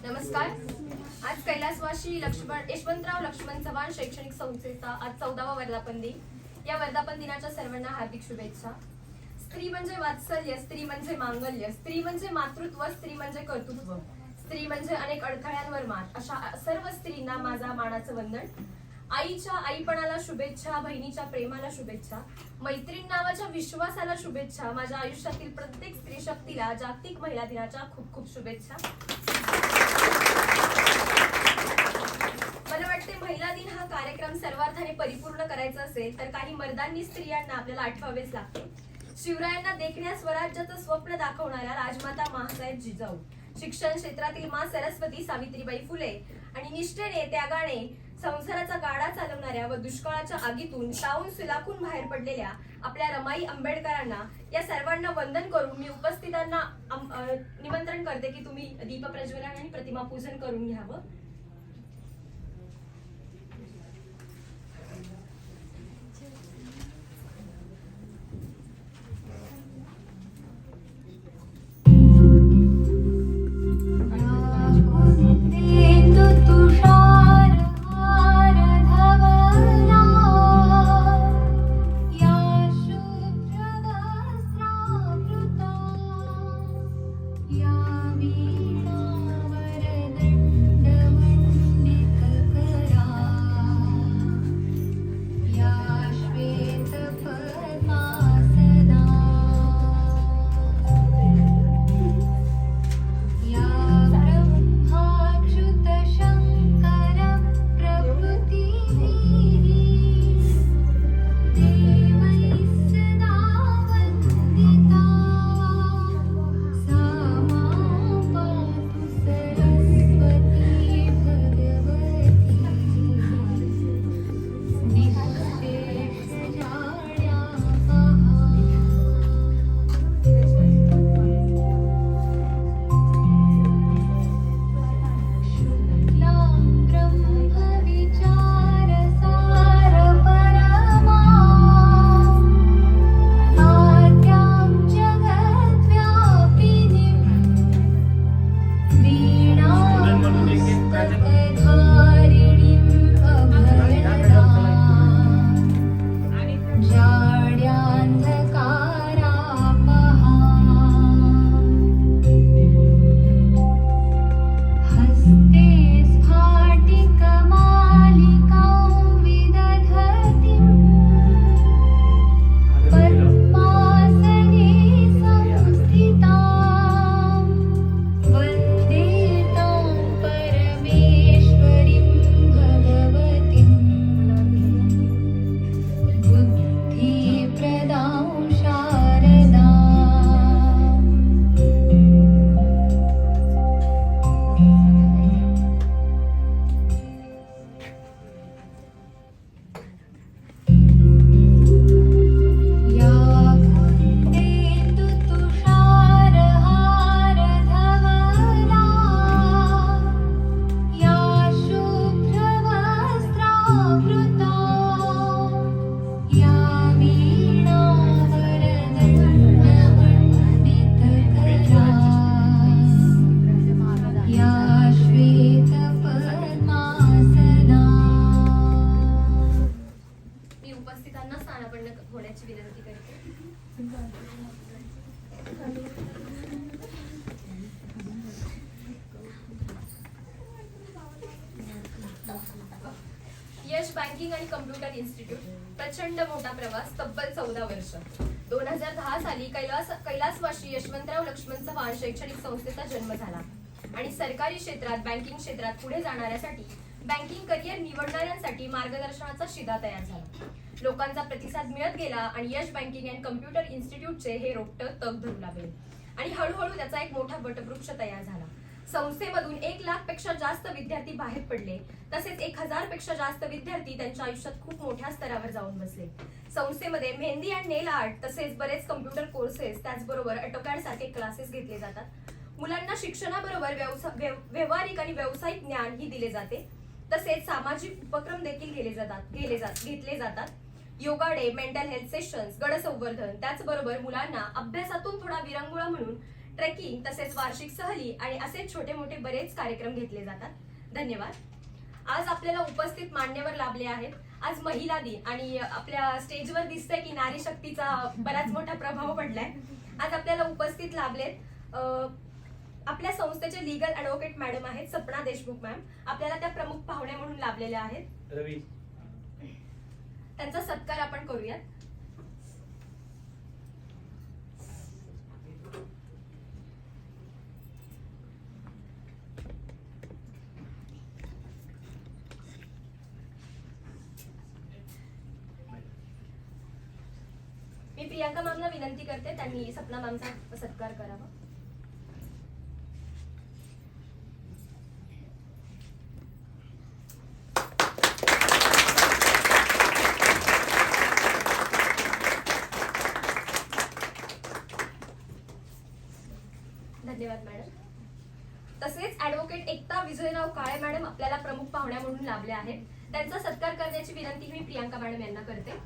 नमस्कार. आज कैलासवासी यशवंतराव लक्ष्मण चव्हाण शैक्षणिक संस्थेचा आज 14वा वर्धापन दिन. या वर्धापन दिनाच्या सर्वांना हार्दिक शुभेच्छा. स्त्री म्हणजे वात्सल्य, स्त्री म्हणजे मांगल्य, स्त्री म्हणजे मातृत्व, स्त्री म्हणजे कर्तृत्व, स्त्री म्हणजे अनेक अडथळ्यांवर मात. अशा सर्व स्त्रींना माझा मानाचं वंदन. आईच्या आईपणाला शुभेच्छा, बहिणीच्या प्रेमाला शुभेच्छा, मैत्रीण नावाच्या विश्वासाला शुभेच्छा. माझ्या आयुष्यातील प्रत्येक स्त्री शक्तीला जागतिक महिला दिनाच्या खूप खूप शुभेच्छा. मला वाटते महिला दिन हा कार्यक्रम सर्वार्थाने परिपूर्ण करायचा असेल तर काही मर्दांनी स्त्रियांना आपल्याला आठवावेच लागते. शिवरायांना देखण्या स्वराज्याचं स्वप्न दाखवणाऱ्या राजमाता माँसाहेब जिजाऊ, शिक्षण क्षेत्रातील माँ सरस्वती सावित्रीबाई फुले आणि निष्ठेने त्यागाने संसाराचा गाडा चालवणाऱ्या व दुष्काळाच्या आगीतून तावून सुलाखून बाहेर पडलेल्या आपल्या रमाई आंबेडकरांना, या सर्वांना वंदन करून मी उपस्थितांना निमंत्रण करते की तुम्ही दीप प्रज्वलन आणि प्रतिमा पूजन करून घ्यावं. यश बँकिंग आणि कम्प्युटर इन्स्टिट्यूट, प्रचंड मोठा प्रवास, तब्बल 14 वर्ष. 2010 साली कैलासवासी यशवंतराव लक्ष्मण चव्हाण शैक्षणिक संस्थेचा जन्म झाला आणि सरकारी क्षेत्रात बँकिंग क्षेत्रात पुढे जाणाऱ्यासाठी, बँकिंग करिअर निवडणाऱ्यांसाठी मार्गदर्शनाचा शिदा तयार झाला. लोकांचा प्रतिसाद मिळत गेला आणि यश बँकिंग अँड कम्प्युटर इन्स्टिट्यूटचे हे रोपटं तग धरू लागले आणि हळूहळू त्याचा एक मोठा वटवृक्ष तयार झाला. संस्थेमधून 1 लाखपेक्षा जास्त विद्यार्थी बाहेर पडले, तसेच 1000 पेक्षा जास्त विद्यार्थी त्यांच्या आयुष्यात खूप मोठ्या स्तरावर जाऊन बसले. संस्थेमध्ये मेहंदी अँड नेल आर्ट तसेच बरेच कम्प्युटर कोर्सेस, त्याचबरोबर ऑटोकॅड सारखे क्लासेस घेतले जातात. मुलांना शिक्षणाबरोबर व्यावहारिक आणि व्यावसायिक ज्ञान ही दिले जाते. तसेच सामाजिक उपक्रम देखील घेतले जातात. Yoga day, mental health sessions, गड संवर्धन, त्याचबरोबर मुलांना अभ्यासातून थोडा विरंगुळा म्हणून ट्रेकिंग तसेच वार्षिक सहली आणि असेच छोटे मोठे बरेच कार्यक्रम घेतले जातात. धन्यवाद. आज आपल्याला उपस्थित मान्यवर लाभले आहेत. आज महिला दिन आणि आपल्या स्टेजवर दिसतंय की नारी शक्तीचा बराच मोठा प्रभाव पडलाय. आज आपल्याला उपस्थित लाभलेत आपल्या संस्थेचे लीगल ऍडव्होकेट मॅडम आहेत सपना देशमुख मॅम. आपल्याला त्या प्रमुख पाहुणे म्हणून लाभलेल्या आहेत. रवी, त्यांचा सत्कार आपण करूयात. मी प्रियांका मॅमला विनंती करते त्यांनी सपना मॅमचा सत्कार करावा. धन्यवाद मॅडम. तसेच ऍडव्होकेट एकता विजयराव काळे मॅडम आपल्याला प्रमुख पाहुण्या म्हणून लाभले आहेत. त्यांचा सत्कार करण्याची विनंती मी प्रियांका मॅडम यांना करते.